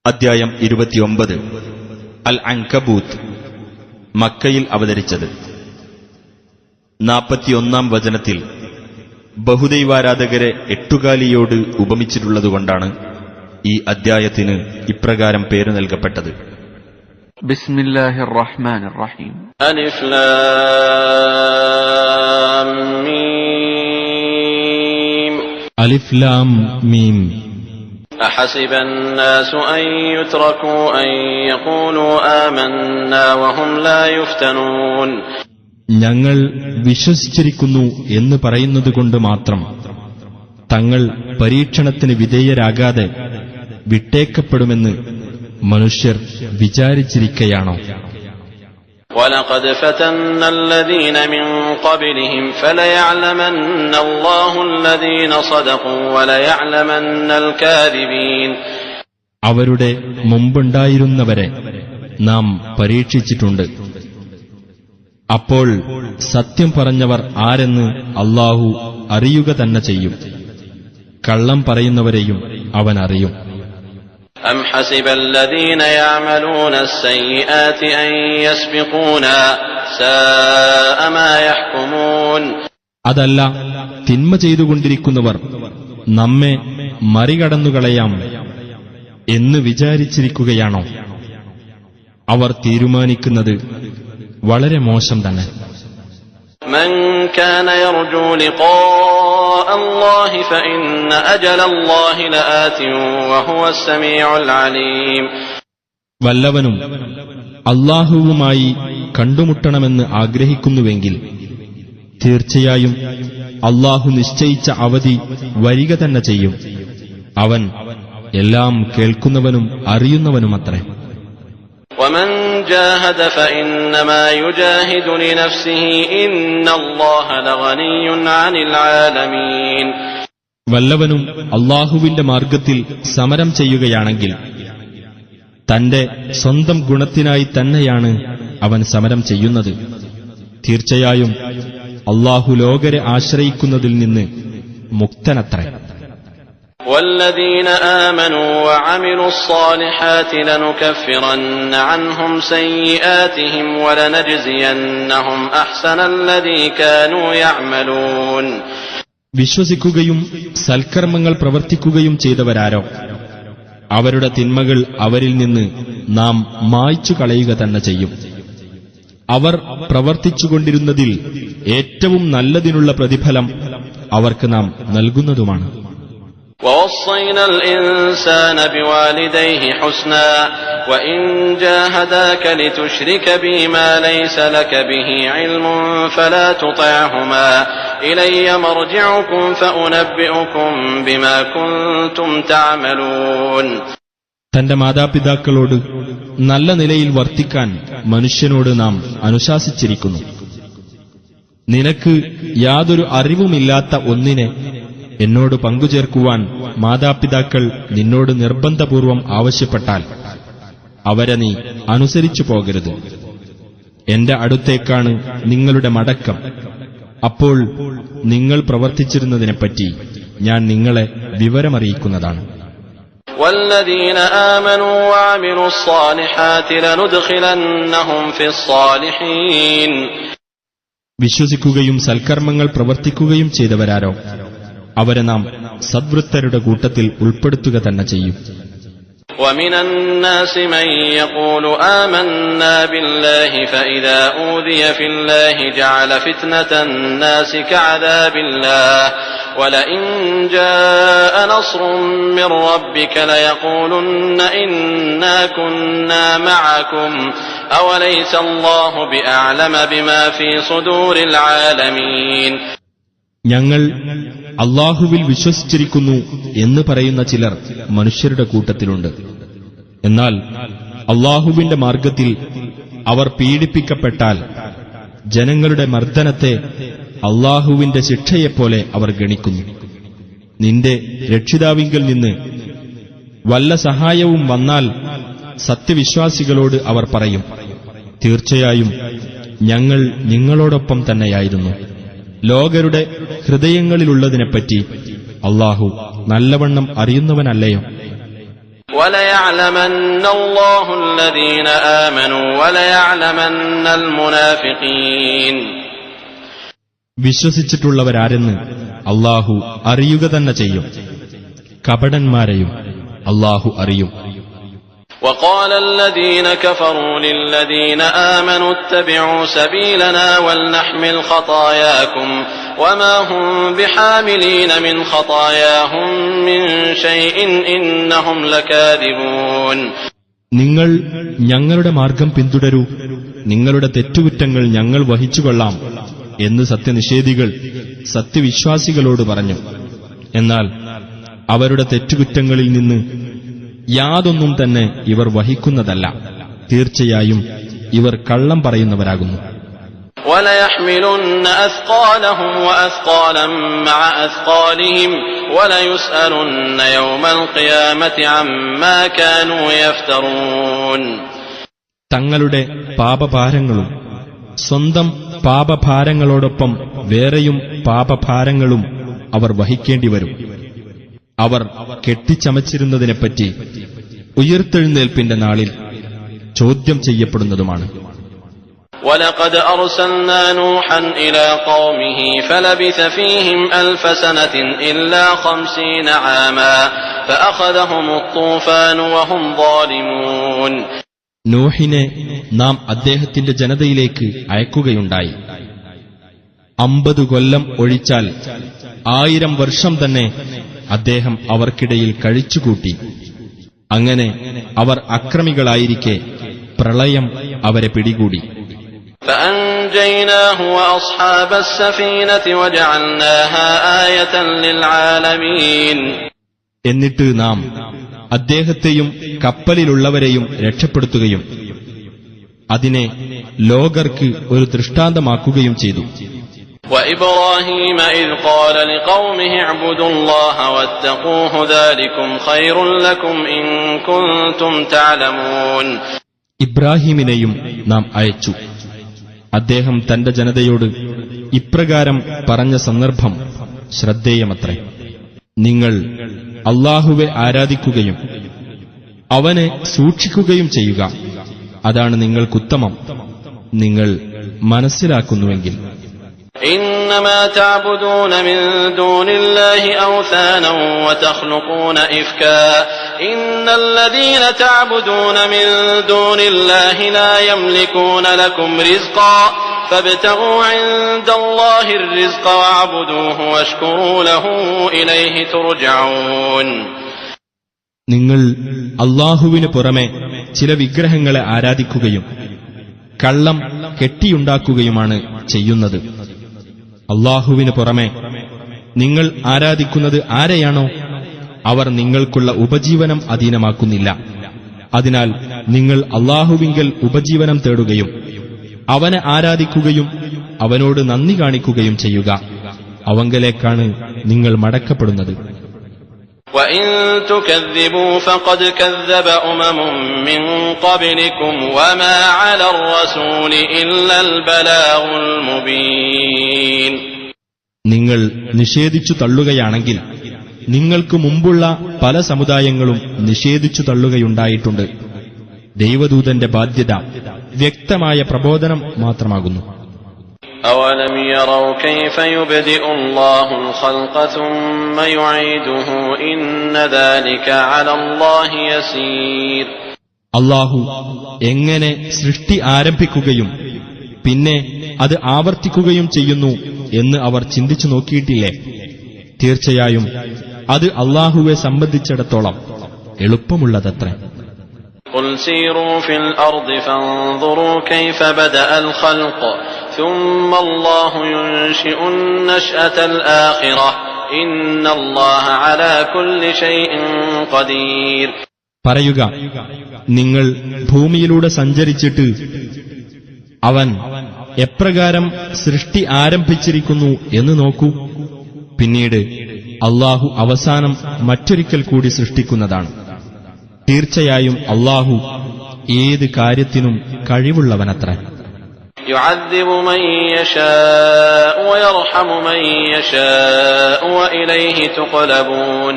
അദ്ധ്യായം 29 അൽ അൻകബൂത്ത് മക്കയിൽ അവതരിച്ചത്. 41 വചനത്തിൽ ബഹുദൈവാരാധകരെ എട്ടുകാലിയോട് ഉപമിച്ചിട്ടുള്ളതുകൊണ്ടാണ് ഈ അദ്ധ്യായത്തിന് ഇപ്രകാരം പേര് നൽകപ്പെട്ടത്. ബിസ്മില്ലാഹിർ റഹ്മാനിർ റഹീം. അലിഫ് ലാം മീം. അലിഫ് ലാം മീം. أحسب الناس أن يتركوا أن يقولوا آمنا وهم لا يفتنون. ഞങ്ങൾ വിശ്വസിച്ചിരിക്കുന്നു എന്ന് പറയുന്നതുകൊണ്ട് മാത്രം തങ്ങൾ പരീക്ഷണത്തിന് വിധേയരാകാതെ വിട്ടേക്കപ്പെടുമെന്ന് മനുഷ്യർ വിചാരിച്ചിരിക്കയാണോ? وَلَقَدْ فَتَنَّا الَّذِينَ مِن قَبْلِهِمْ فَلَيَعْلَمَنَّ اللَّهُ الَّذِينَ صَدَقُوا وَلَيَعْلَمَنَّ الْكَاذِبِينَ. അവരുടെ മുമ്പുണ്ടായിരുന്നവരെ നാം പരീക്ഷിച്ചിട്ടുണ്ട്. അപ്പോൾ സത്യം പറഞ്ഞവർ ആരെന്ന് അല്ലാഹു അറിയുക തന്നെ ചെയ്യും. കള്ളം പറയുന്നവരെയും അവൻ അറിയും. أَمْ حَسِبَ الَّذِينَ يَعْمَلُونَ السَّيِّئَاتِ أَن يَسْبِقُونَا سَاءَ مَا يَحْكُمُونَ. അതല്ല, തിന്മ ചെയ്തുകൊണ്ടിരിക്കുന്നവർ നമ്മെ മറികടന്നുകളയാം എന്ന് വിചാരിച്ചിരിക്കുകയാണോ? അവർ തീരുമാനിക്കുന്നത് വളരെ മോശം തന്നെ. من كان يرجو لقاء الله فإن أجل الله لآت وهو السميع العليم. വല്ലവനും അല്ലാഹുവുമായി കണ്ടുമുട്ടണമെന്ന് ആഗ്രഹിക്കുന്നുവെങ്കിൽ തീർച്ചയായും അല്ലാഹു നിശ്ചയിച്ച അവധി വരിക തന്നെ ചെയ്യും. അവൻ എല്ലാം കേൾക്കുന്നവനും അറിയുന്നവനുമത്രേ. ومن جاهد فإنما يجاهد لنفسه إن الله لغني عن العالمين. വല്ലവനും അല്ലാഹുവിന്റെ മാർഗത്തിൽ സമരം ചെയ്യുകയാണെങ്കിൽ തന്റെ സ്വന്തം ഗുണത്തിനായി തന്നെയാണ് അവൻ സമരം ചെയ്യുന്നത്. തീർച്ചയായും അല്ലാഹു ലോകരെ ആശ്രയിക്കുന്നതിൽ നിന്ന് മുക്തനത്രേ. والذين آمنوا وعملوا الصالحات لنكفرن عنهم سيئاتهم ولنجزينهم أحسن الذي كانوا يعملون. വിശ്വസിക്കുകയും സൽക്കർമ്മങ്ങൾ പ്രവർത്തിക്കുകയും ചെയ്തവരാരോ അവരുടെ തിന്മകൾ അവരിൽ നിന്ന് നാം മായ്ച്ചു കളയുക തന്നെ ചെയ്യും. അവർ പ്രവർത്തിച്ചുകൊണ്ടിരുന്നതിൽ ഏറ്റവും നല്ലതിനുള്ള പ്രതിഫലം അവർക്ക് നാം നൽകുന്നതുമാണ്. ووصينا الإنسان بوالديه حسنا وإن جاهداك لتشرك بي ما ليس لك به علم فلا تطعهما إلي مرجعكم فأنبئكم بما كنتم تعملون. തന്റെ മാതാപിതാക്കളോട് നല്ല നിലയിൽ വർത്തിക്കാൻ മനുഷ്യനോട് നാം അനുശാസിച്ചിരിക്കുന്നു. നിനക്ക് യാതൊരു അറിവുമില്ലാത്ത ഒന്നിനെ എന്നോട് പങ്കുചേർക്കുവാൻ മാതാപിതാക്കൾ നിന്നോട് നിർബന്ധപൂർവം ആവശ്യപ്പെട്ടാൽ അവരെ നീ അനുസരിച്ചു പോകരുത്. എന്റെ അടുത്തേക്കാണ് നിങ്ങളുടെ മടക്കം. അപ്പോൾ നിങ്ങൾ പ്രവർത്തിച്ചിരുന്നതിനെപ്പറ്റി ഞാൻ നിങ്ങളെ വിവരമറിയിക്കുന്നതാണ്. والذين آمنوا وعملوا الصالحات لندخلنهم في الصالحين. വിശ്വസിക്കുകയും സൽക്കർമ്മങ്ങൾ പ്രവർത്തിക്കുകയും ചെയ്തവരാരോ അവരെ നാം സദ്വൃത്തരുടെ കൂട്ടത്തിൽ ഉൾപ്പെടുത്തുക തന്നെ ചെയ്യും. ومن الناس من يقول آمنا بالله فإذا أوذي في الله جعل فتنة الناس كعذاب الله ولئن جاء نصر من ربك ليقولن إنا كنا معكم أوليس الله بأعلم بما في صدور العالمين. ഞങ്ങൾ അല്ലാഹുവിൽ വിശ്വസിച്ചിരിക്കുന്നു എന്ന് പറയുന്ന ചിലർ മനുഷ്യരുടെ കൂട്ടത്തിലുണ്ട്. എന്നാൽ അല്ലാഹുവിന്റെ മാർഗത്തിൽ അവർ പീഡിപ്പിക്കപ്പെട്ടാൽ ജനങ്ങളുടെ മർദ്ദനത്തെ അല്ലാഹുവിന്റെ ശിക്ഷയെപ്പോലെ അവർ ഗണിക്കുന്നു. നിന്റെ രക്ഷിതാവിങ്കൽ നിന്ന് വല്ല സഹായവും വന്നാൽ സത്യവിശ്വാസികളോട് അവർ പറയും, തീർച്ചയായും ഞങ്ങൾ നിങ്ങളോടൊപ്പം തന്നെയായിരുന്നു. ലോകരുടെ ഹൃദയങ്ങളിലുള്ളതിനെപ്പറ്റി അല്ലാഹു നല്ലവണ്ണം അറിയുന്നവനല്ലയോ? وَلَيَعْلَمَنَّ اللَّهُ الَّذِينَ آمَنُوا وَلَيَعْلَمَنَّ الْمُنَافِقِينَ. വിശ്വസിച്ചിട്ടുള്ളവരാരെന്ന് അല്ലാഹു അറിയുക തന്നെ ചെയ്യും, കപടന്മാരെയും അല്ലാഹു അറിയും. وَقَالَ الَّذِينَ كَفَرُوا لِلَّذِينَ آمَنُوا اتَّبِعُوا سَبِيلَنَا وَلْنَحْمِلْ خَطَايَاكُمْ وَمَا هُمْ بِحَامِلِينَ مِنْ خَطَايَاهُمْ مِنْ شَيْءٍ إِنَّهُمْ لَكَاذِبُونَ. നിങ്ങൾ ഞങ്ങളുടെ മാർഗം പിന്തുടരൂ, നിങ്ങളുടെ തെറ്റുകുറ്റങ്ങൾ ഞങ്ങൾ വഹിച്ചുകൊള്ളാം എന്ന് സത്യനിഷേധികൾ സത്യവിശ്വാസികളോട് പറഞ്ഞു. എന്നാൽ അവരുടെ തെറ്റുകുറ്റങ്ങളിൽ നിന്ന് യാതൊന്നും തന്നെ ഇവർ വഹിക്കുന്നതല്ല. തീർച്ചയായും ഇവർ കള്ളം പറയുന്നവരാകുന്നു. وَلَيَحْمِلُنَّ أَثْقَالَهُمْ وَأَثْقَالًا مَعَ أَثْقَالِهِمْ وَلَيُسْأَلُنَّ يَوْمَ الْقِيَامَةِ عَمَّا كَانُوا يَفْتَرُونَ. തങ്ങളുടെ പാപഭാരങ്ങളും സ്വന്തം പാപഭാരങ്ങളോടൊപ്പം വേറെയും പാപഭാരങ്ങളും അവർ വഹിക്കേണ്ടിവരും. അവർ കെട്ടിച്ചമച്ചിരുന്നതിനെപ്പറ്റി ഉയിർത്തെഴുന്നേൽപ്പിന്റെ നാളിൽ ചോദ്യം ചെയ്യപ്പെടുന്നതുമാണ്. وَلَقَدْ أَرْسَلْنَا نُوحًا إِلَى قَوْمِهِ فَلَبِثَ فِيهِمْ أَلْفَ سَنَةٍ إِلَّا 50 عَامًا فَأَخَذَهُمُ الطُّوفَانُ وَهُمْ ظَالِمُونَ. നോഹിനെ നാം അദ്ദേഹത്തിന്റെ ജനതയിലേക്ക് അയക്കുകയുണ്ടായി. 50 കൊല്ലം ഒഴിച്ചാൽ 1000 വർഷം തന്നെ അദ്ദേഹം അവർക്കിടയിൽ കഴിച്ചുകൂട്ടി. അങ്ങനെ അവർ അക്രമികളായിരിക്കെ പ്രളയം അവരെ പിടികൂടി. فَأَنْجَيْنَاهُ وَأَصْحَابَ السَّفِينَةِ وَجَعَلْنَاهَا آيَةً لِلْعَالَمِينَ. എന്നിട്ട് നാം അദ്ദേഹത്തെയും കപ്പലിലുള്ളവരെയും രക്ഷപ്പെടുത്തുകയും അതിനെ ലോകർക്ക് ഒരു ദൃഷ്ടാന്തമാക്കുകയും ചെയ്തു. وَإِبْرَاهِيمَ إِذْ قَالَ لِقَوْمِهِ اعْبُدُوا اللَّهَ وَاتَّقُوهُ ذَلِكُمْ خَيْرٌ لَكُمْ إِن كُنتُمْ تَعْلَمُونَ. ഇബ്രാഹീമിനെയും നാം അയച്ചു. അദ്ദേഹം തന്റെ ജനതയോട് ഇപ്രകാരം പറഞ്ഞ സന്ദർഭം ശ്രദ്ധേയമത്രേ: നിങ്ങൾ അല്ലാഹുവെ ആരാധിക്കുകയും അവനെ സൂക്ഷിക്കുകയും ചെയ്യുക, അതാണ് നിങ്ങൾക്കുത്തമം, നിങ്ങൾ മനസ്സിലാക്കുന്നുവെങ്കിൽ. إنما تعبدون من دون الله أوثانا وتخلقون إفكا إن الذين تعبدون من دون الله لا يملكون لكم رزقا فابتغوا عند الله الرزق واعبدوه واشكروا له إليه ترجعون. നിങ്ങൾ അല്ലാഹുവിന് പുറമെ ചില വിഗ്രഹങ്ങളെ ആരാധിക്കുകയും കള്ളം കെട്ടിയുണ്ടാക്കുകയുമാണ് ചെയ്യുന്നത്. അല്ലാഹുവിന് പുറമെ നിങ്ങൾ ആരാധിക്കുന്നത് ആരെയാണോ അവർ നിങ്ങൾക്കുള്ള ഉപജീവനം അധീനമാക്കുന്നില്ല. അതിനാൽ നിങ്ങൾ അല്ലാഹുവിങ്കൽ ഉപജീവനം തേടുകയും അവനെ ആരാധിക്കുകയും അവനോട് നന്ദി കാണിക്കുകയും ചെയ്യുക. അവങ്കലേക്കാണ് നിങ്ങൾ മടക്കപ്പെടുന്നത്. وَإِن تُكَذِّبُوا فَقَدْ كَذَّبَ أُمَمٌ مِّن قَبْلِكُمْ وَمَا عَلَى الرَّسُولِ إِلَّا الْبَلَاغُ الْمُبِينُ. നിങ്ങൾ നിഷേധിച്ചു തള്ളുകയാണെങ്കിൽ നിങ്ങൾക്ക് മുമ്പുള്ള പല സമുദായങ്ങളും നിഷേധിച്ചു തള്ളുകയുണ്ടായിട്ടുണ്ട്. ദൈവദൂതന്റെ ബാധ്യത വ്യക്തമായ പ്രബോധനം മാത്രമാകുന്നു. أَوَلَمْ يَرَوْا كَيْفَ يُبْدِئُ اللَّهُ الْخَلْقَ ثُمَّ يُعِيدُهُ إِنَّ ذَلِكَ عَلَى اللَّهِ يَسِيرٌ. അല്ലാഹു എങ്ങനെ സൃഷ്ടി ആരംഭിക്കുകയും പിന്നെ അത് ആവർത്തിക്കുകയും ചെയ്യുന്നു എന്ന് അവർ ചിന്തിച്ചു നോക്കിയിട്ടില്ലേ? തീർച്ചയായും അത് അല്ലാഹുവെ സംബന്ധിച്ചിടത്തോളം എളുപ്പമുള്ളതത്രേ. قُلْ سِيرُوا فِي الْأَرْضِ فَانظُرُوا كَيْفَ بَدَأَ الْخَلْقَ ثُمَّ اللَّهُ يُنشِئُ النَّشْأَةَ الْآخِرَةَ إِنَّ اللَّهَ عَلَى كُلِّ شَيْءٍ قَدِيرٌ. പറയുക, നിങ്ങൾ ഭൂമിയിലൂടെ സഞ്ചരിച്ചിട്ട് അവൻ എപ്രകാരം സൃഷ്ടി ആരംഭിച്ചിരിക്കുന്നു എന്ന് നോക്കൂ. പിന്നീട് അല്ലാഹു അവസാനം മറ്റൊരിക്കൽ കൂടി സൃഷ്ടിക്കുന്നതാണ്. തീർച്ചയായും അല്ലാഹു ഏത് കാര്യത്തിനും കഴിവുള്ളവനത്രേ. يُعَذِّبُ مَن يَشَاءُ وَيَرْحَمُ مَن يَشَاءُ وَإِلَيْهِ تُقْلَبُونَ.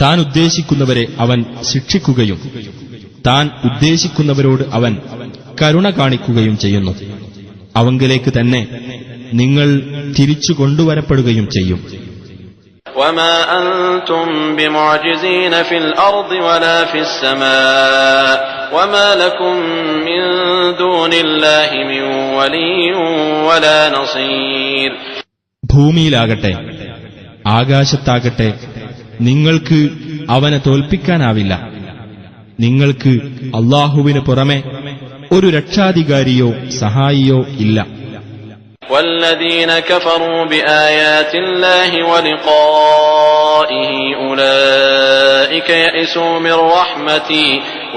താൻ ഉദ്ദേശിക്കുന്നവരെ അവൻ ശിക്ഷിക്കുകയും താൻ ഉദ്ദേശിക്കുന്നവരോട് അവൻ കരുണ കാണിക്കുകയും ചെയ്യുന്നു. അവങ്കിലേക്ക് തന്നെ നിങ്ങൾ തിരിച്ചു കൊണ്ടുവരപ്പെടുകയും ചെയ്യും. وما أنتم بمعجزين في الأرض ولا في السماء وما لكم من دون الله من ولي ولا نصير. ഭൂമിയിലാകട്ടെ ആകാശത്താകട്ടെ നിങ്ങൾക്ക് അവനെ തോൽപ്പിക്കാനാവില്ല. നിങ്ങൾക്ക് അല്ലാഹുവിന് പുറമെ ഒരു രക്ഷാധികാരിയോ സഹായിയോ ഇല്ല. والذين كفروا بآيات الله ولقائه أولئك يئسوا من رحمتي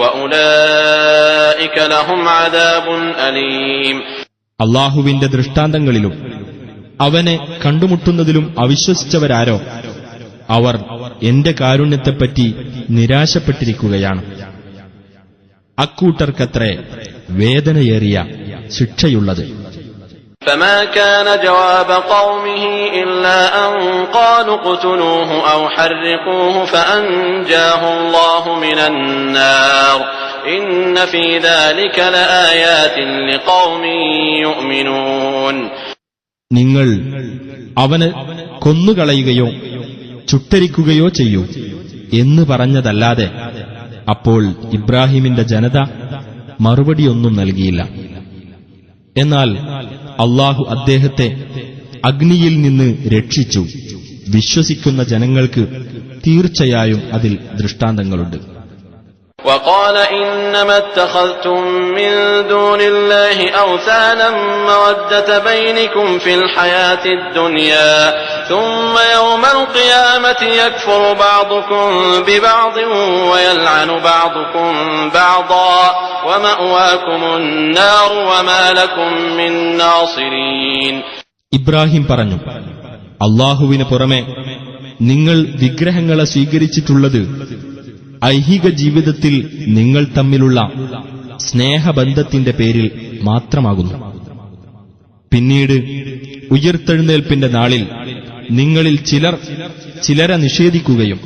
وأولئك لهم عذاب أليم. അല്ലാഹുവിന്റെ ദൃഷ്ടാന്തങ്ങളിലും അവനെ കണ്ടുമുട്ടുന്നതിലും അവിശ്വസിച്ചവരാരോ അവർ എന്റെ കാരുണ്യത്തെപ്പറ്റി നിരാശപ്പെട്ടിരിക്കുകയാണ്. അക്കൂട്ടർക്കത്രേ വേദനയേറിയ ശിക്ഷയുള്ളത്. فما كان جواب قومه إلا أن قالوا اقتلوه أو حرقوه فأنجاه الله من النار إن في ذلك لآيات لقوم يؤمنون. നിങ്ങൾ അവന് കൊന്നുകളയുകയോ ചുട്ടരിക്കുകയോ ചെയ്യൂ എന്ന് പറഞ്ഞതല്ലാതെ അപ്പോൾ ഇബ്രാഹിമിന്റെ ജനത മറുപടിയൊന്നും നൽകിയില്ല. എന്നാൽ അല്ലാഹു അദ്ദേഹത്തെ അഗ്നിയിൽ നിന്ന് രക്ഷിച്ചു. വിശ്വസിക്കുന്ന ജനങ്ങൾക്ക് തീർച്ചയായും അതിൽ ദൃഷ്ടാന്തങ്ങളുണ്ട്. وقال إنما اتخذتم من دون الله أوثانا مودة بينكم في الحياة الدنيا ثم يوم القيامة يكفر بعضكم ببعض ويلعن بعضكم بعضا ومأواكم النار وما لكم من ناصرين. ഇബ്രാഹിം പറഞ്ഞു, അല്ലാഹുവിന് പുറമെ നിങ്ങൾ വിഗ്രഹങ്ങളെ സ്വീകരിച്ചിട്ടുള്ളത് ഐഹിക ജീവിതത്തിൽ നിങ്ങൾ തമ്മിലുള്ള സ്നേഹബന്ധത്തിന്റെ പേരിൽ മാത്രമാകുന്നു. പിന്നീട് ഉയിർത്തെഴുന്നേൽപ്പിന്റെ നാളിൽ നിങ്ങളിൽ ചിലർ ചിലരെ നിഷേധിക്കുകയും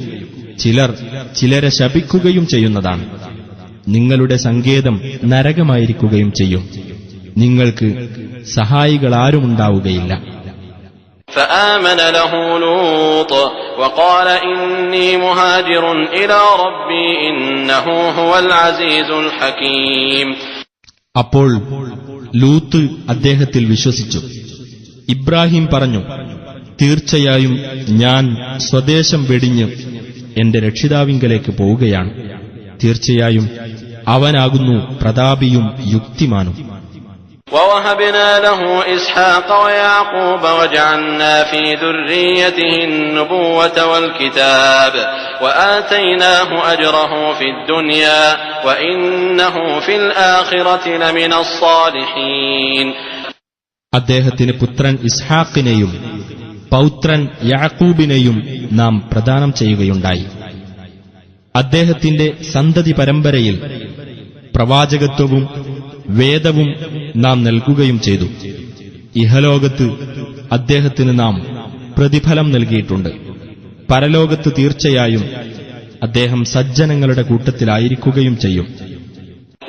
ചിലർ ചിലരെ ശപിക്കുകയും ചെയ്യുന്നതാണ്. നിങ്ങളുടെ സങ്കേതം നരകമായിരിക്കുകയും ചെയ്യും. നിങ്ങൾക്ക് സഹായികളാരുമുണ്ടാവുകയില്ല. فآمن له لوط وقال إني مهاجر إلى ربي إنه هو العزيز الحكيم. അപ്പോൾ ലൂത്ത് അദ്ദേഹത്തിൽ വിശ്വസിച്ചു. ഇബ്രാഹിം പറഞ്ഞു, തീർച്ചയായും ഞാൻ സ്വദേശം വെടിഞ്ഞ് എന്റെ രക്ഷിതാവിങ്കലേക്ക് പോവുകയാണ്. തീർച്ചയായും അവനാകുന്നു പ്രതാപിയും യുക്തിമാനും. ووهبنا له إسحاق ويعقوب وجعلنا في ذريته النبوة والكتاب وآتيناه أجره في الدنيا وإنه في الآخرة لمن الصالحين. അദ്ദേഹത്തിന് പുത്രൻ ഇസ്ഹാഖിനെയും പൗത്രൻ യാക്കൂബിനെയും നാം പ്രദാനം ചെയ്യുകയുണ്ടായി. അദ്ദേഹത്തിന്റെ സന്തതി പരമ്പരയിൽ പ്രവാചകത്വവും വേദവും നാം നൽകുകയും ചെയ്തു. ഇഹലോകത്ത് അദ്ദേഹത്തിന് നാം പ്രതിഫലം നൽകിയിട്ടുണ്ട്. പരലോകത്ത് തീർച്ചയായും അദ്ദേഹം സജ്ജനങ്ങളുടെ കൂട്ടത്തിലായിരിക്കുകയും ചെയ്യും.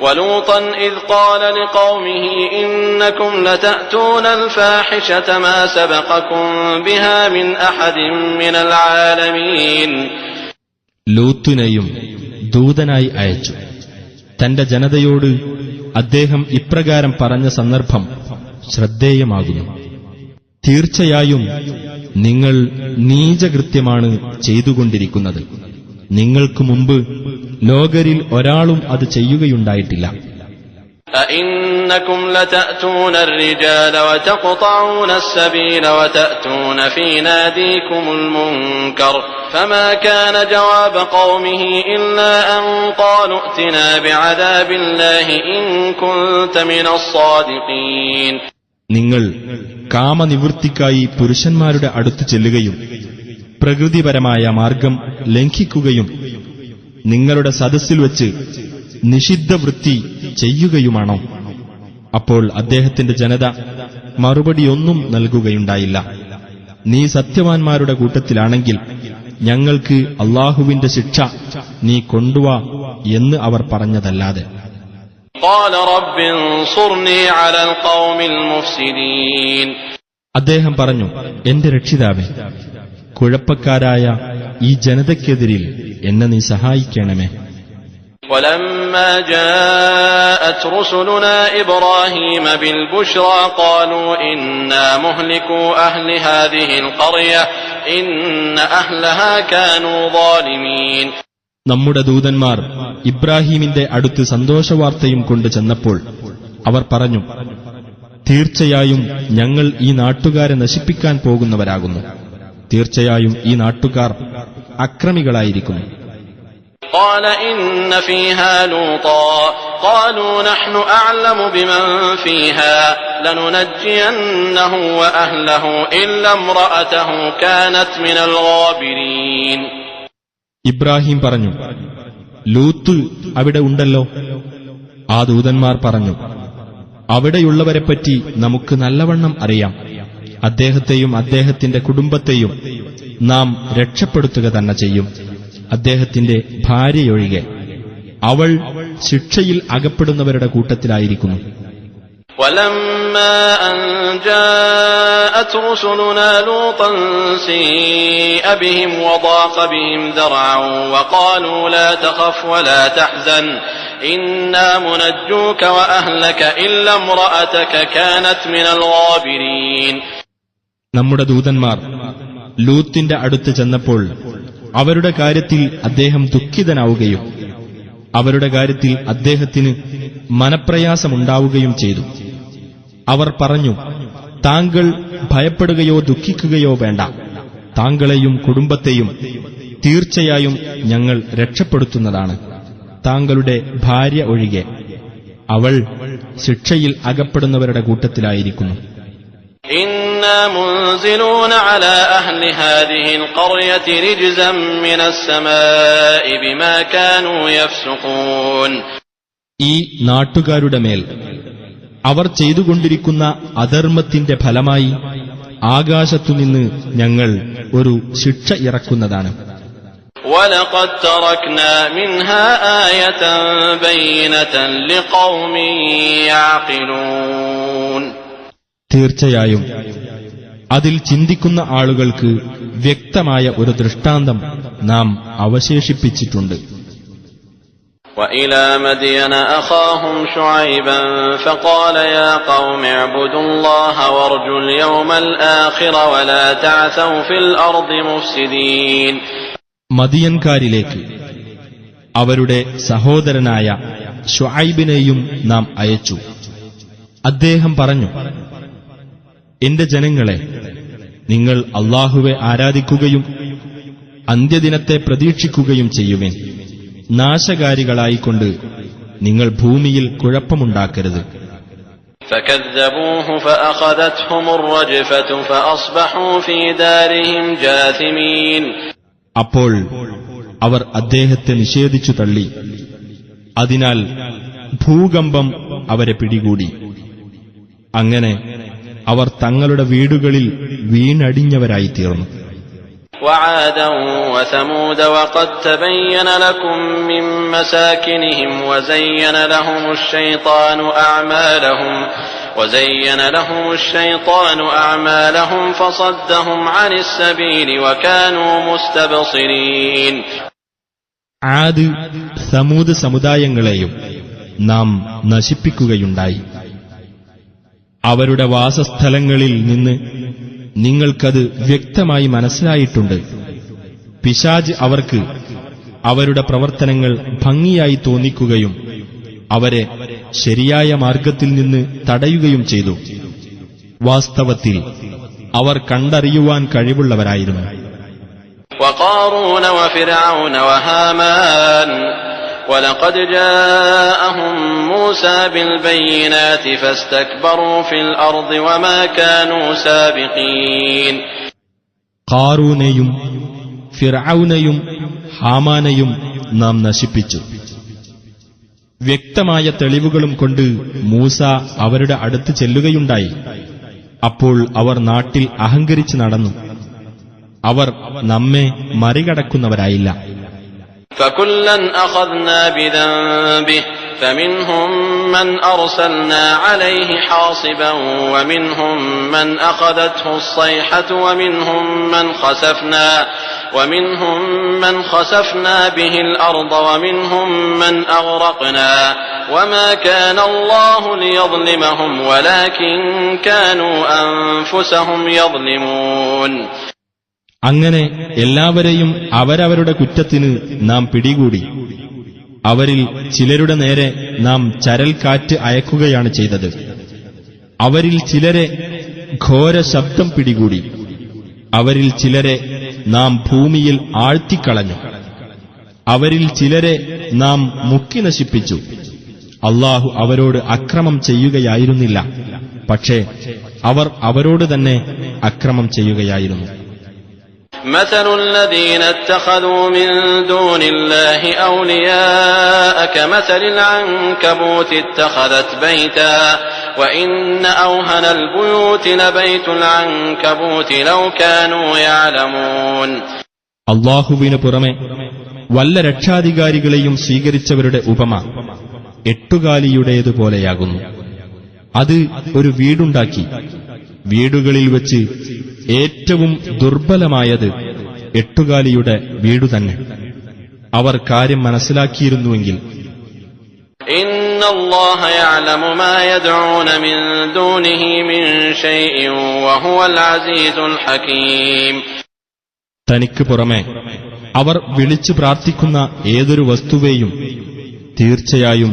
ولوطا إذ قال لقومه إنكم لتأتون الفاحشة ما سبقكم بها من أحد من العالمين. ലൂത്തിനെയും ദൂതനായി അയച്ചു. തന്റെ ജനതയോട് അദ്ദേഹം ഇപ്രകാരം പറഞ്ഞ സന്ദർഭം ശ്രദ്ധേയമാകുന്നു. തീർച്ചയായും നിങ്ങൾ നീചകൃത്യമാണ് ചെയ്തുകൊണ്ടിരിക്കുന്നത്. നിങ്ങൾക്ക് മുമ്പ് ലോകരിൽ ഒരാളും അത് ചെയ്യുകയുണ്ടായിട്ടില്ല. أئنكم لتأتون الرجال وتقطعون السبيل وتأتون في ناديكم المنكر فما كان جواب قومه إلا أن قالوا ائتنا بعذاب الله إن كنت من الصادقين. നിങ്ങൾ കാമനിവൃത്തിക്കായി പുരുഷന്മാരുടെ അടുത്ത് ചെല്ലുകയും പ്രകൃതിപരമായ മാർഗം ലംഘിക്കുകയും നിങ്ങളുടെ സദസ്സിൽ വച്ച് നിഷിദ്ധവൃത്തി ചെയ്യുകയുമാണോ? അപ്പോൾ അദ്ദേഹത്തിന്റെ ജനത മറുപടിയൊന്നും നൽകുകയുണ്ടായില്ല. നീ സത്യവാൻമാരുടെ കൂട്ടത്തിലാണെങ്കിൽ ഞങ്ങൾക്ക് അല്ലാഹുവിന്റെ ശിക്ഷ നീ കൊണ്ടുവാ എന്ന് അവർ പറഞ്ഞതല്ലാതെ. قال رب انصرني على القوم المفسدين. അദ്ദേഹം പറഞ്ഞു, എന്റെ രക്ഷിതാവേ, കുഴപ്പക്കാരായ ഈ ജനതയ്ക്കെതിരിൽ എന്നെ നീ സഹായിക്കണമേ. ولما جاءت رسلنا إبراهيم بالبشرى قالوا إنا مهلكو أهل هذه القرية إن أهلها كانوا ظالمين. നമ്മുടെ ദൂതന്മാർ ഇബ്രാഹീമിന്റെ അടുത്ത് സന്തോഷവാർത്തയും കൊണ്ട് ചെന്നപ്പോൾ അവർ പറഞ്ഞു, തീർച്ചയായും ഞങ്ങൾ ഈ നാട്ടുകാരെ നശിപ്പിക്കാൻ പോകുന്നവരാകുന്നു. തീർച്ചയായും ഈ നാട്ടുകാർ അക്രമികളായിരിക്കുന്നു. قال إن فيها لوطا قالوا نحن أعلم بمن فيها لننجينه وأهله إلا امرأته كانت من الغابرين. ഇബ്രാഹിം പറഞ്ഞു, ലൂത്ത് അവിടെ ഉണ്ടല്ലോ. ആ ദൂതന്മാർ പറഞ്ഞു, അവിടെയുള്ളവരെപ്പറ്റി നമുക്ക് നല്ലവണ്ണം അറിയാം. അദ്ദേഹത്തെയും അദ്ദേഹത്തിന്റെ കുടുംബത്തെയും നാം രക്ഷപ്പെടുത്തുക തന്നെ ചെയ്യും, അദ്ദേഹത്തിന്റെ ഭാര്യയൊഴികെ. അവൾ ശിക്ഷയിൽ അകപ്പെടുന്നവരുടെ കൂട്ടത്തിലായിരിക്കുന്നു. ولما أن جاءت رسلنا لوطا سيء بهم وضاق بهم ذرعا وقالوا لا تخف ولا تحزن إنا منجوك وأهلك إلا امرأتك كانت من الغابرين. നമ്മുടെ ദൂതന്മാർ ലൂത്തിന്റെ അടുത്ത് ചെന്നപ്പോൾ അവരുടെ കാര്യത്തിൽ അദ്ദേഹം ദുഃഖിതനാവുകയും അവരുടെ കാര്യത്തിൽ അദ്ദേഹത്തിന് മനപ്രയാസമുണ്ടാവുകയും ചെയ്തു. അവർ പറഞ്ഞു, താങ്കൾ ഭയപ്പെടുകയോ ദുഃഖിക്കുകയോ വേണ്ട. താങ്കളെയും കുടുംബത്തെയും തീർച്ചയായും ഞങ്ങൾ രക്ഷപ്പെടുത്തുന്നതാണ്, താങ്കളുടെ ഭാര്യ ഒഴികെ. അവൾ ശിക്ഷയിൽ അകപ്പെടുന്നവരുടെ കൂട്ടത്തിലായിരിക്കുന്നു. إنا منزلون على أهل هذه القرية رجزا من السماء بما كانوا يفسقون. ഈ നാട്ടുകാരുടെ മേൽ അവർ ചെയ്തുകൊണ്ടിരിക്കുന്ന അധർമ്മത്തിന്റെ ഫലമായി ആകാശത്തുനിന്ന് ഞങ്ങൾ ഒരു ശിക്ഷ ഇറക്കുന്നതാണ്. وَلَقَدْ تَرَكْنَا مِنْهَا آيَةً بَيِّنَةً لِقَوْمٍ يَعْقِلُونَ. തീർച്ചയായും അതിൽ ചിന്തിക്കുന്ന ആളുകൾക്ക് വ്യക്തമായ ഒരു ദൃഷ്ടാന്തം നാം അവശേഷിപ്പിച്ചിട്ടുണ്ട്. وَإِلَى مَدْيَنَ أَخَاهُمْ شُعَيْبًا فَقَالَ يَا قَوْمِ اعْبُدُوا اللَّهَ وَارْجُوا الْيَوْمَ الْآخِرَ وَلَا تَعْثَوْا فِي الْأَرْضِ مُفْسِدِينَ. മദിയൻകാരിലേക്ക് അവരുടെ സഹോദരനായ ശുഐബിനെയും നാം അയച്ചു. അദ്ദേഹം പറഞ്ഞു, എന്റെ ജനങ്ങളെ, നിങ്ങൾ അല്ലാഹുവെ ആരാധിക്കുകയും അന്ത്യദിനത്തെ പ്രതീക്ഷിക്കുകയും ചെയ്യുവിൻ. നാശകാരികളായിക്കൊണ്ട് നിങ്ങൾ ഭൂമിയിൽ കുഴപ്പമുണ്ടാക്കരുത്. فَكَذَّبُوهُ فَأَخَذَتْهُمُ الرَّجْفَةُ فَأَصْبَحُوا فِي دَارِهِمْ جَاثِمِينَ. അപ്പോൾ അവർ അദ്ദേഹത്തെ നിഷേധിച്ചു തള്ളി. അതിനാൽ ഭൂകമ്പം അവരെ പിടികൂടി. അങ്ങനെ അവർ തങ്ങളുടെ വീടുകളിൽ വീണടിഞ്ഞവരായിത്തീർന്നു. وعادا وثمود وقد تبين لكم من مساكنهم وزين لهم الشيطان أعمالهم فصدهم عن السبيل وكانوا مستبصرين. ആദ് സമൂദ് സമുദായങ്ങളെയും നാം നശിപ്പിക്കുകയുണ്ടായി. അവരുടെ വാസസ്ഥലങ്ങളിൽ നിന്ന് നിങ്ങൾക്കത് വ്യക്തമായി മനസ്സിലായിട്ടുണ്ട്. പിശാച് അവർക്ക് അവരുടെ പ്രവർത്തനങ്ങൾ ഭംഗിയായി തോന്നിക്കുകയും അവരെ ശരിയായ മാർഗത്തിൽ നിന്ന് തടയുകയും ചെയ്തു. വാസ്തവത്തിൽ അവർ കണ്ടറിയുവാൻ കഴിവുള്ളവരായിരുന്നു. وقارون وفرعون وهامان ولقد جاءهم موسى بالبينات فاستكبروا في الأرض وما كانوا سابقين. ഖാറൂനെയും ഫിർഔനെയും ഹാമാനെയും നാം നശിപ്പിച്ചു. വ്യക്തമായ തെളിവുകളും കൊണ്ട് മൂസ അവരുടെ അടുത്ത് ചെല്ലുകയുണ്ടായി. അപ്പോൾ അവർ നാട്ടിൽ അഹങ്കരിച്ചു നടന്നു. അവർ നമ്മെ മറികടക്കുന്നവരായില്ല. فكلا أخذنا بذنبه فمنهم من أرسلنا عليه حاصبا ومنهم من أخذته الصيحة ومنهم من خسفنا به الأرض ومنهم من أغرقنا وما كان الله ليظلمهم ولكن كانوا أنفسهم يظلمون. അങ്ങനെ എല്ലാവരെയും അവരവരുടെ കുറ്റത്തിന് നാം പിടികൂടി. അവരിൽ ചിലരുടെ നേരെ നാം ചരൽ കാറ്റ് അയക്കുകയാണ് ചെയ്തത്. അവരിൽ ചിലരെ ഘോര ശബ്ദം പിടികൂടി. അവരിൽ ചിലരെ നാം ഭൂമിയിൽ ആഴ്ത്തിക്കളഞ്ഞു. അവരിൽ ചിലരെ നാം മുക്കി നശിപ്പിച്ചു. അല്ലാഹു അവരോട് അക്രമം ചെയ്യുകയായിരുന്നില്ല, പക്ഷേ അവർ അവരോട് തന്നെ അക്രമം ചെയ്യുകയായിരുന്നു. مثل الذين اتخذوا من دون الله أولياء كمثل العنكبوت اتخذت بيتا وإن أوهن البيوت لبيت العنكبوت لو كانوا يعلمون. അല്ലാഹുവിനു പുറമെ വല്ല രക്ഷാധികാരികളെയും സ്വീകരിച്ചവരുടെ ഉപമ എട്ടുകാലിയുടേതുപോലെയാകുന്നു. അത് ഒരു വീടുണ്ടാക്കി. വീടുകളിൽ വച്ച് ഏറ്റവും ദുർബലമായത് എട്ടുകാലിയുടെ വീടുതന്നെ. അവർ കാര്യം മനസ്സിലാക്കിയിരുന്നുവെങ്കിൽ. ഇന്നല്ലാഹ യഅലമു മാ യദ്ഊന മിൻ ദൂനിഹി മിൻ ശൈഇൻ വഹുവൽ അസീസുൽ ഹകീം. തനിക്ക് പുറമെ അവർ വിളിച്ചു പ്രാർത്ഥിക്കുന്ന ഏതൊരു വസ്തുവേയും തീർച്ചയായും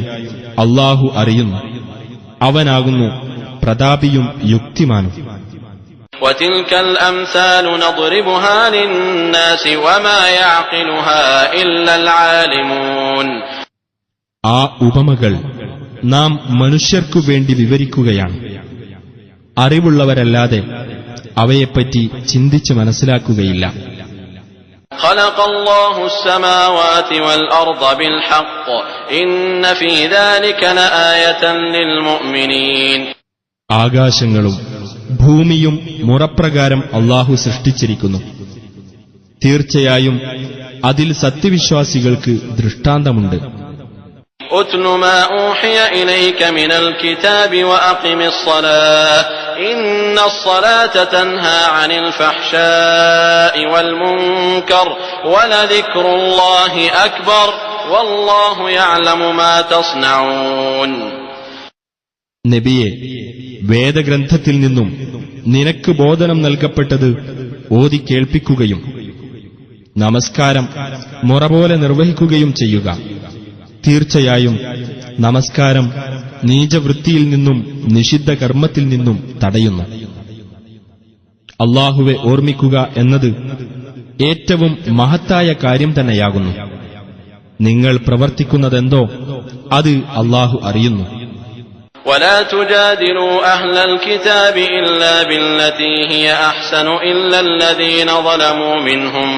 അല്ലാഹു അറിയുന്നു. അവനാകുന്നു പ്രതാപിയും യുക്തിമാനും. وَتِلْكَ الْأَمْثَالُ نَضْرِبُهَا لِلنَّاسِ وَمَا يَعْقِلُهَا إِلَّا الْعَالِمُونَ. ആ ഉപമകൾ നാം മനുഷ്യർക്കു വേണ്ടി വിവരിക്കുകയാണ്. അറിവുള്ളവരല്ലാതെ അവയെപ്പറ്റി ചിന്തിച്ച് മനസ്സിലാക്കുകയില്ല. خلق الله السماوات والأرض بالحق إن في ذلك لآية للمؤمنين. ആകാശങ്ങളും ഭൂമിയും മുറപ്രകാരം അല്ലാഹു സൃഷ്ടിച്ചിരിക്കുന്നു. തീർച്ചയായും അതിൽ സത്യവിശ്വാസികൾക്ക് ദൃഷ്ടാന്തമുണ്ട്. أتل ما أوحي إليك من الكتاب وأقم الصلاة إن الصلاة تنهى عن الفحشاء والمنكر ولذكر الله أكبر والله يعلم ما تصنعون. നബിയെ, വേദഗ്രന്ഥത്തിൽ നിന്നും നിനക്ക് ബോധനം നൽകപ്പെട്ടത് ഓതി കേൾപ്പിക്കുകയും നമസ്കാരം മുറ പോലെ നിർവഹിക്കുകയും ചെയ്യുക. തീർച്ചയായും നമസ്കാരം നീചവൃത്തിയിൽ നിന്നും നിഷിദ്ധ കർമ്മത്തിൽ നിന്നും തടയുന്നു. അല്ലാഹുവെ ഓർമ്മിക്കുക എന്നത് ഏറ്റവും മഹത്തായ കാര്യം തന്നെയാകുന്നു. നിങ്ങൾ പ്രവർത്തിക്കുന്നതെന്തോ അത് അല്ലാഹു അറിയുന്നു. ولا تجادلوا أهل الكتاب إلا بالتي هي أحسن إلا الذين ظلموا منهم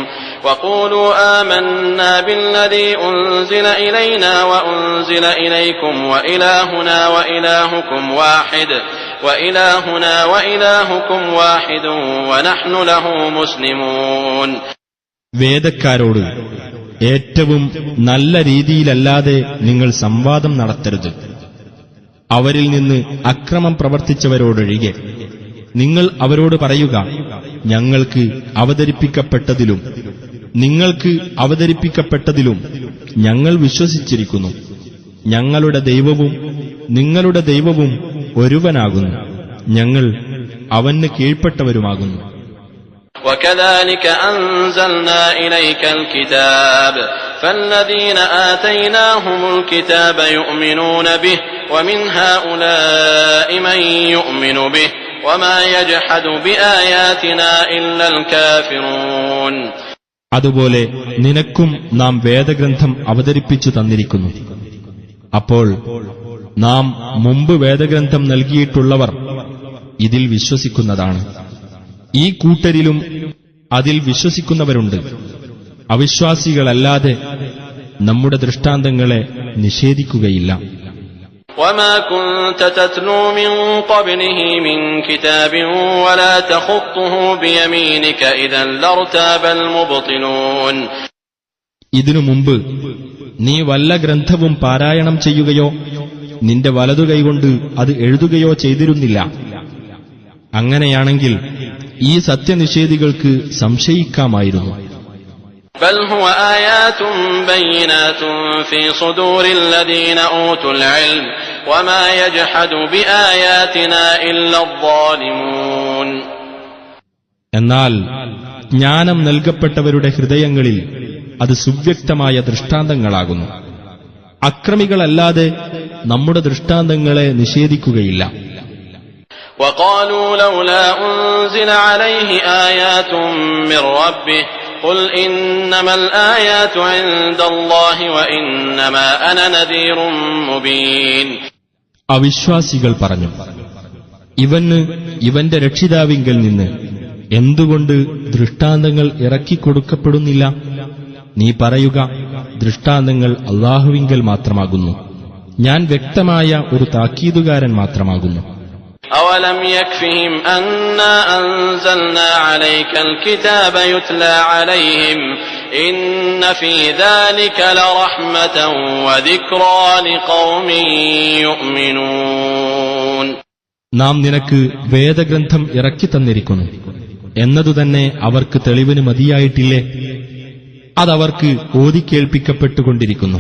وقولوا آمنا بالذي أنزل إلينا وأنزل إليكم وإلهنا وإلهكم واحد ونحن له مسلمون. വേദക്കാരോട് ഏറ്റവും നല്ല രീതിയിലല്ലാതെ നിങ്ങൾ സംവാദം നടത്തരുത്. അവരിൽ നിന്ന് അക്രമം പ്രവർത്തിച്ചവരോടൊഴികെ നിങ്ങൾ അവരോട് പറയുക, ഞങ്ങൾക്ക് അവതരിപ്പിക്കപ്പെട്ടതിലും നിങ്ങൾക്ക് അവതരിപ്പിക്കപ്പെട്ടതിലും ഞങ്ങൾ വിശ്വസിച്ചിരിക്കുന്നു. ഞങ്ങളുടെ ദൈവവും നിങ്ങളുടെ ദൈവവും ഒരുവനാകുന്നു. ഞങ്ങൾ അവന് കീഴ്പ്പെട്ടവരുമാകുന്നു. وكذلك أنزلنا إليك الكتاب فالذين آتيناهم الكتاب يؤمنون به ومن هؤلاء من يؤمن به وما يجحد بآياتنا إلا الكافرون. അതുപോലെ നിനക്കും നാം വേദഗ്രന്ഥം അവതരിപ്പിച്ചു തന്നിരിക്കുന്നു. അപ്പോൾ നാം മുമ്പ് വേദഗ്രന്ഥം നൽകിയിട്ടുള്ളവർ ഇതിൽ വിശ്വസിക്കുന്നതാണ്. ഈ കൂട്ടരിലും അതിൽ വിശ്വസിക്കുന്നവരുണ്ട്. അവിശ്വാസികളല്ലാതെ നമ്മുടെ ദൃഷ്ടാന്തങ്ങളെ നിഷേധിക്കുകയില്ല. وما كنت تتلو من قبله من كتاب ولا تخطه بيمينك إذا لارتاب المبطلون. ഇതിനു മുമ്പ് നീ വല്ല ഗ്രന്ഥവും പാരായണം ചെയ്യുകയോ നിന്റെ വലതുകൈകൊണ്ട് അത് എഴുതുകയോ ചെയ്തിരുന്നില്ല. അങ്ങനെയാണെങ്കിൽ ഈ സത്യനിഷേധികൾക്ക് സംശയിക്കാമായിരുന്നു. بل هو آيات بينات في صدور الذين أوتوا العلم وما يجحد بآياتنا إلا الظالمون. എന്നാൽ ജ്ഞാനം നൽകപ്പെട്ടവരുടെ ഹൃദയങ്ങളിൽ അത് സുവ്യക്തമായ ദൃഷ്ടാന്തങ്ങളാകുന്നു. അക്രമികളല്ലാതെ നമ്മുടെ ദൃഷ്ടാന്തങ്ങളെ നിഷേധിക്കുകയില്ല. وقالوا لولا أنزل عليه آيات من ربه قل إنما الآيات عند الله وإنما أنا نذير مبين. അവിശ്വാസികൾ പറഞ്ഞു, ഇവന്റെ രക്ഷിതാവിങ്കൽ നിന്ന് എന്തുകൊണ്ട് ദൃഷ്ടാന്തങ്ങൾ ഇറക്കിക്കൊടുക്കപ്പെടുന്നില്ല? നീ പറയുക, ദൃഷ്ടാന്തങ്ങൾ അല്ലാഹുവിങ്കൽ മാത്രമാകുന്നു, ഞാൻ വ്യക്തമായ ഒരു താക്കീതുകാരൻ മാത്രമാകുന്നു. أولم يكفهم أنا أنزلنا عليك الكتاب يتلى عليهم إن في ذلك لرحمة وذكرى لقوم يؤمنون. നാം നിനക്ക് വേദഗ്രന്ഥം ഇറക്കിത്തന്നിരിക്കുന്നു എന്നതുതന്നെ അവർക്ക് തെളിവിന് മതിയായിട്ടില്ലേ? അതവർക്ക് ഓതിക്കേൾപ്പിക്കപ്പെട്ടുകൊണ്ടിരിക്കുന്നു.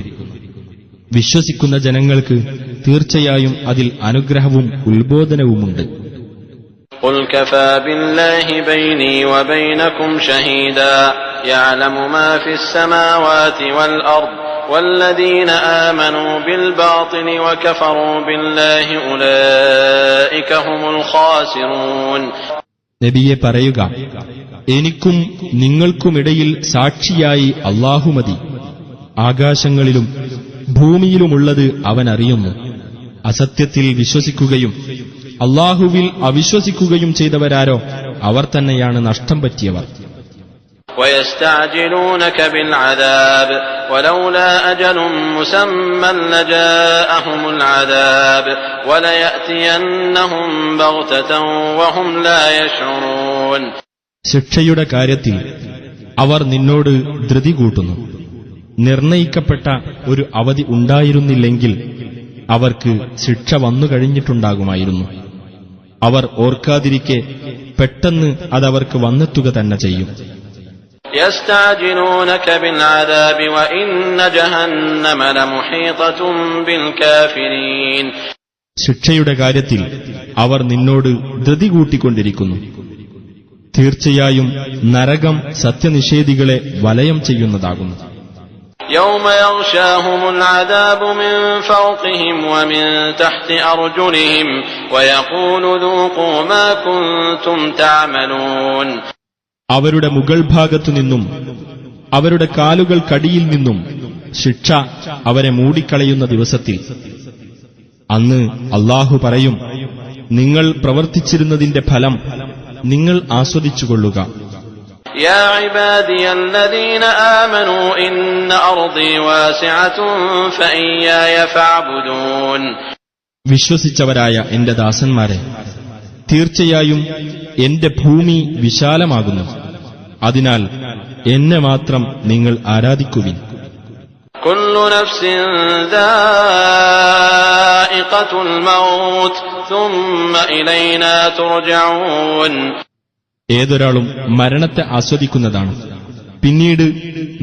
വിശ്വസിക്കുന്ന ജനങ്ങൾക്ക് തീർച്ചയായും അതിൽ അനുഗ്രഹവും ഉത്ബോധനവുമുണ്ട്. قل كفى بالله بيني وبينكم شهيدا يعلم ما في السماوات والأرض والذين آمنوا بالباطل وكفروا بالله أولئك هم الخاسرون. നബിയെ പറയുക, എനിക്കും നിങ്ങൾക്കുമിടയിൽ സാക്ഷിയായി അല്ലാഹു മതി. ആകാശങ്ങളിലും ഭൂമിയിലുമുള്ളത് അവൻ അറിയുന്നു. അസത്യത്തിൽ വിശ്വസിക്കുകയും അല്ലാഹുവിൽ അവിശ്വസിക്കുകയും ചെയ്തവരാരോ അവർ തന്നെയാണ് നഷ്ടം പറ്റിയവർ. ويستعجلونك بالعذاب ولولا أجل مسمى لجاءهم العذاب وليأتينهم بغتة وهم لا يشعرون. ശിക്ഷയുടെ കാര്യത്തിൽ അവർ നിന്നോട് ധൃതി കൂട്ടുന്നു. നിർണയിക്കപ്പെട്ട ഒരു അവധി ഉണ്ടായിരുന്നില്ലെങ്കിൽ അവർക്ക് ശിക്ഷ വന്നുകഴിഞ്ഞിട്ടുണ്ടാകുമായിരുന്നു. അവർ ഓർക്കാതിരിക്കെ പെട്ടെന്ന് അതവർക്ക് വന്നെത്തുക തന്നെ ചെയ്യും. يستعجلونك بالعذاب وإن جهنم لمحيطة بالكافرين. ശിക്ഷയുടെ കാര്യത്തിൽ അവർ നിന്നോട് ധൃതി കൂട്ടിക്കൊണ്ടിരിക്കുന്നു. തീർച്ചയായും നരകം സത്യനിഷേധികളെ വലയം ചെയ്യുന്നതാകുന്നു. يوم يغشاهم العذاب من فوقهم ومن تحت أرجلهم ويقول ذوقوا ما كنتم تعملون. അവരുടെ മുകൾ ഭാഗത്തുനിന്നും അവരുടെ കാലുകൾക്കടിയിൽ നിന്നും ശിക്ഷ അവരെ മൂടിക്കളയുന്ന ദിവസത്തിൽ അന്ന് അല്ലാഹു പറയും, നിങ്ങൾ പ്രവർത്തിച്ചിരുന്നതിന്റെ ഫലം നിങ്ങൾ ആസ്വദിച്ചുകൊള്ളുക. يا عبادي الذين آمنوا إن أرضي واسعة فإياي فاعبدون. വിശ്വസിച്ചവരായ എന്റെ ദാസന്മാരെ, തീർച്ചയായും എന്റെ ഭൂമി വിശാലമാകുന്നു, അതിനാൽ എന്നെ മാത്രം നിങ്ങൾ ആരാധിക്കുവിൻ. كل نفس ذائقة الموت ثم إلينا ترجعون. ഏതൊരാളും മരണത്തെ ആസ്വദിക്കുന്നതാണ്, പിന്നീട്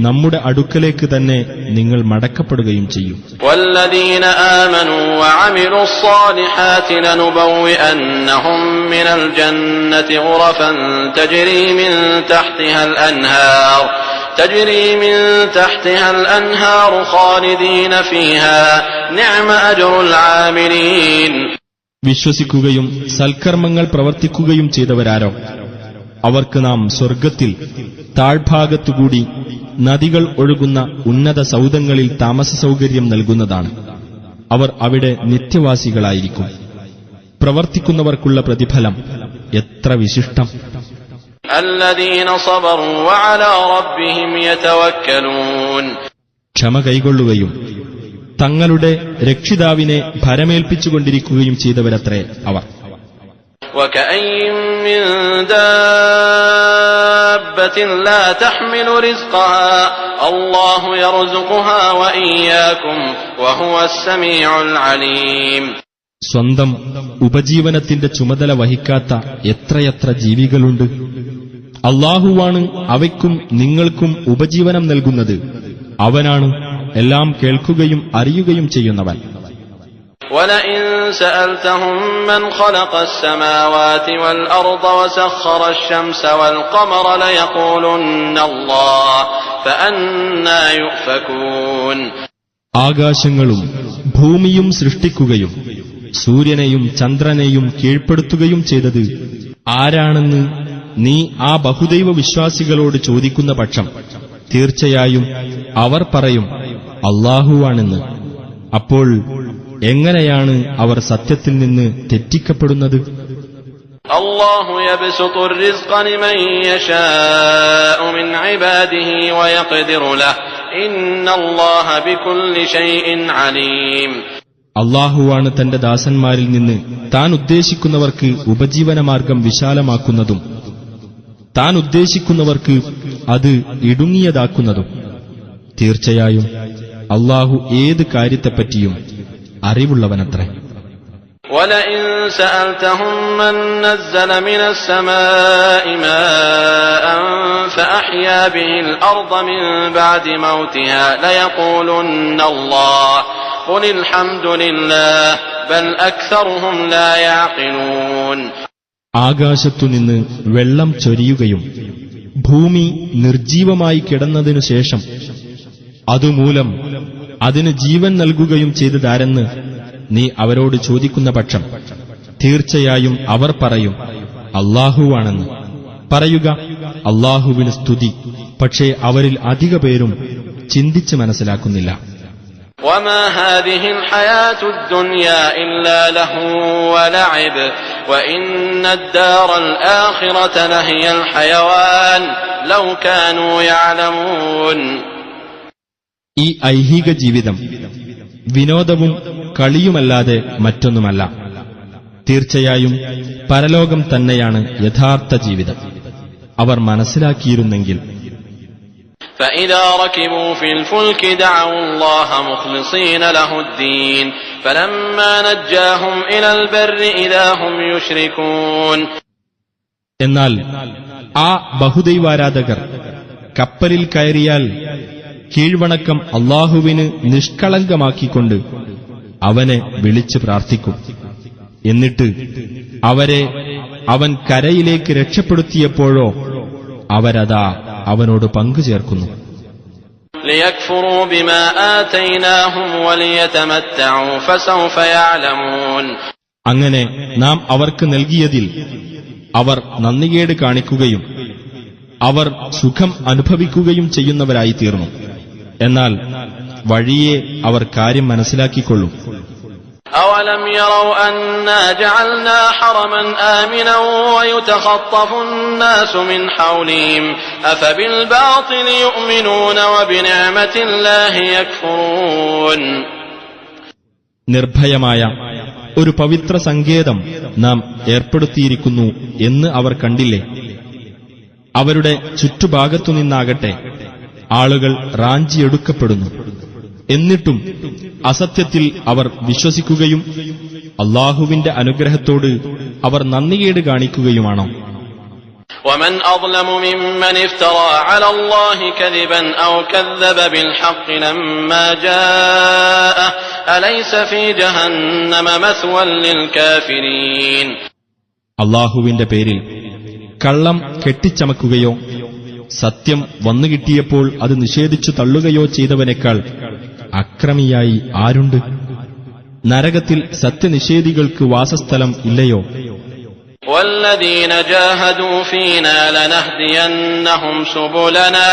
നമ്മുടെ അടുക്കലേക്ക് തന്നെ നിങ്ങൾ മടക്കപ്പെടുകയും ചെയ്യും. والذين آمنوا وعملوا الصالحات لنبوئنهم من الجنة غرفا تجري من تحتها الأنهار خالدين فيها نعم أجر العاملين. വിശ്വസിക്കുകയും സൽക്കർമ്മങ്ങൾ പ്രവർത്തിക്കുകയും ചെയ്തവരാരോ അവർക്ക് നാം സ്വർഗ്ഗത്തിൽ താഴ്ഭാഗത്തുകൂടി നദികൾ ഒഴുകുന്ന ഉന്നത സൗധങ്ങളിൽ താമസ സൗകര്യം നൽകുന്നതാണ്. അവർ അവിടെ നിത്യവാസികളായിരിക്കും. പ്രവർത്തിക്കുന്നവർക്കുള്ള പ്രതിഫലം എത്ര വിശിഷ്ടം! الذين صبروا وعلى ربهم يتوكلون. ക്ഷമ കൈകൊള്ളുകയും തങ്ങളുടെ രക്ഷിതാവിനെ ഭരമേൽപ്പിച്ചുകൊണ്ടിരിക്കുകയും ചെയ്തവരത്രേ അവർ. وكأين من دابة لا تحمل رزقها الله يرزقها وإياكم وهو السميع العليم. സ്വന്തം ഉപജീവനത്തിന്റെ ചുമതല വഹിക്കാത്ത എത്രയെത്ര ജീവികളുണ്ട്. അല്ലാഹുവാണ് അവയ്ക്കും നിങ്ങൾക്കും ഉപജീവനം നൽകുന്നത്. അവനാണ് എല്ലാം കേൾക്കുകയും അറിയുകയും ചെയ്യുന്നവൻ. وَلَئِن سَأَلْتَهُم مَّنْ خَلَقَ السَّمَاوَاتِ وَالْأَرْضَ وَسَخَّرَ الشَّمْسَ وَالْقَمَرَ لَيَقُولُنَّ اللَّهُ فَأَنَّىٰ يُؤْفَكُونَ. ആകാശങ്ങളും ഭൂമിയും സൃഷ്ടിക്കുകയും സൂര്യനെയും ചന്ദ്രനെയും കീഴ്പ്പെടുത്തുകയും ചെയ്തത് ആരാണെന്ന് നീ ആ ബഹുദൈവ വിശ്വാസികളോട് ചോദിക്കുന്ന പക്ഷം തീർച്ചയായും അവർ പറയും അല്ലാഹുവാണെന്ന്. അപ്പോൾ എങ്ങനെയാണ് അവർ സത്യത്തിൽ നിന്ന് തെറ്റിക്കപ്പെടുന്നത്? അല്ലാഹു യബ്സുതു الرزق لمن يشاء من عباده ويقدر له إن الله بكل شيء عليم. അല്ലാഹുവാണ് തന്റെ ദാസന്മാരിൽ നിന്ന് താൻ ഉദ്ദേശിക്കുന്നവർക്ക് ഉപജീവനമാർഗം വിശാലമാക്കുന്നതും താൻ ഉദ്ദേശിക്കുന്നവർക്ക് അത് ഇടുങ്ങിയതാക്കുന്നതും. തീർച്ചയായും അല്ലാഹു ഏത് കാര്യത്തെപ്പറ്റിയും അറിവുള്ളവനത്രേ. وَلَئِن سَأَلْتَهُم مَّن نَّزَّلَ مِنَ السَّمَاءِ مَاءً فَأَحْيَا بِهِ الْأَرْضَ مِن بَعْدِ مَوْتِهَا لَيَقُولُنَّ اللَّهُ قُلِ الْحَمْدُ لِلَّهِ بَلْ أَكْثَرُهُمْ لَا يَعْقِلُونَ. ആകാശത്തുനിന്ന് വെള്ളം ചൊരിയുകയും ഭൂമി നിർജീവമായി കിടന്നതിനു ശേഷം അതുമൂലം അതിന് ജീവൻ നൽകുകയും ചെയ്തതാരെന്ന് നീ അവരോട് ചോദിക്കുന്ന പക്ഷം തീർച്ചയായും അവർ പറയും അല്ലാഹുവാണെന്ന്. പറയുക അല്ലാഹുവിന് സ്തുതി. പക്ഷേ അവരിൽ അധിക പേരും ചിന്തിച്ച് മനസ്സിലാക്കുന്നില്ല. وَمَا هَٰذِهِ الْحَيَاةُ الدُّنْيَا إِلَّا لَهْوٌ وَلَعِبٌ وَإِنَّ الدَّارَ الْآخِرَةَ لَهِيَ الْحَيَوَانُ لَوْ كَانُوا يَعْلَمُونَ. ഈ ഐഹിക ജീവിതം വിനോദവും കളിയുമല്ലാതെ മറ്റൊന്നുമല്ല. തീർച്ചയായും പരലോകം തന്നെയാണ് യഥാർത്ഥ ജീവിതം. അവർ മനസ്സിലാക്കിയിരുന്നെങ്കിൽ. فَإِذَا رَكِبُوا فِي الْفُلْكِ دَعَوُا اللَّهَ مُخْلِصِينَ لَهُ الدِّينَ فَلَمَّا نَجَّاهُمْ إِلَى الْبَرِّ إِذَا هُمْ يُشْرِكُونَ. എന്നാൽ ആ ബഹുദൈവാരാധകർ കപ്പലിൽ കയറിയാൽ കീഴ്വണക്കം അല്ലാഹുവിന് നിഷ്കളങ്കമാക്കിക്കൊണ്ട് അവനെ വിളിച്ച് പ്രാർത്ഥിക്കും. എന്നിട്ട് അവരെ അവൻ കരയിലേക്ക് രക്ഷപ്പെടുത്തിയപ്പോഴോ അവരതാ അവനോട് പങ്കുചേർക്കുന്നു. لِيَكْفُرُوا بِمَا آتَيْنَاهُمْ وَلِيَتَمَتَّعُوا فَسَوْفَ يَعْلَمُونَ. അങ്ങനെ നാം അവർക്ക് നൽകിയതിൽ അവർ നന്ദികേട് കാണിക്കുകയും അവർ സുഖം അനുഭവിക്കുകയും ചെയ്യുന്നവരായി തീർന്നു. എന്നാൽ വഴിയെ അവർ കാര്യം മനസ്സിലാക്കിക്കൊള്ളും. أَوَلَمْ يَرَوْا أَنَّا جَعَلْنَا حَرَمًا آمِنًا وَيُتَخَطَّفُ النَّاسُ مِنْ حَوْلِهِمْ أَفَبِالْبَاطِلِ يُؤْمِنُونَ وَبِنِعْمَةِ اللَّهِ يَكْفُرُونَ. നിർഭയമായ ഒരു പവിത്ര സങ്കേതം നാം ഏർപ്പെടുത്തിയിരിക്കുന്നു എന്ന് അവർ കണ്ടില്ലേ? അവരുടെ ചുറ്റുഭാഗത്തുനിന്നാകട്ടെ ആളുകൾ റാഞ്ചിയെടുക്കപ്പെടുന്നു. എന്നിട്ടും അസത്യത്തിൽ അവർ വിശ്വസിക്കുകയും അല്ലാഹുവിന്റെ അനുഗ്രഹത്തോട് അവർ നന്ദികേട് കാണിക്കുകയുമാണോ? وَمَنْ أَظْلَمُ مِمَّنِ افْتَرَىٰ عَلَى اللَّهِ كَذِبًا أَوْ كَذَّبَ بِالْحَقِّ لَمَّا جَاءَهُ أَلَيْسَ فِي جَهَنَّمَ مَثْوًى لِلْكَافِرِينَ. അല്ലാഹുവിന്റെ പേരിൽ കള്ളം കെട്ടിച്ചമക്കുകയോ സത്യം വന്നുകിട്ടിയപ്പോൾ അത് നിഷേധിച്ചു തള്ളുകയോ ചെയ്തവനേക്കാൾ അക്രമിയായി ആരുണ്ട്? നരകത്തിൽ സത്യനിഷേധികൾക്ക് വാസസ്ഥലം ഇല്ലയോ? وَالَّذِينَ جَاهَدُوا فِينَا لَنَهْدِيَنَّهُمْ سُبُلَنَا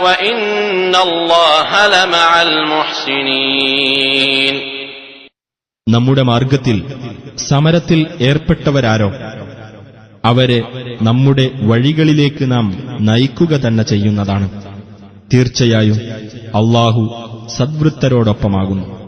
وَإِنَّ اللَّهَ لَمَعَ الْمُحْسِنِينَ. നമ്മുടെ മാർഗത്തിൽ സമരത്തിൽ ഏർപ്പെട്ടവരാരോ അവരെ നമ്മുടെ വഴികളിലേക്ക് നാം നയിക്കുക തന്നെ ചെയ്യുന്നതാണ്. തീർച്ചയായും അല്ലാഹു സദ്വൃത്തരോടൊപ്പമാകുന്നു.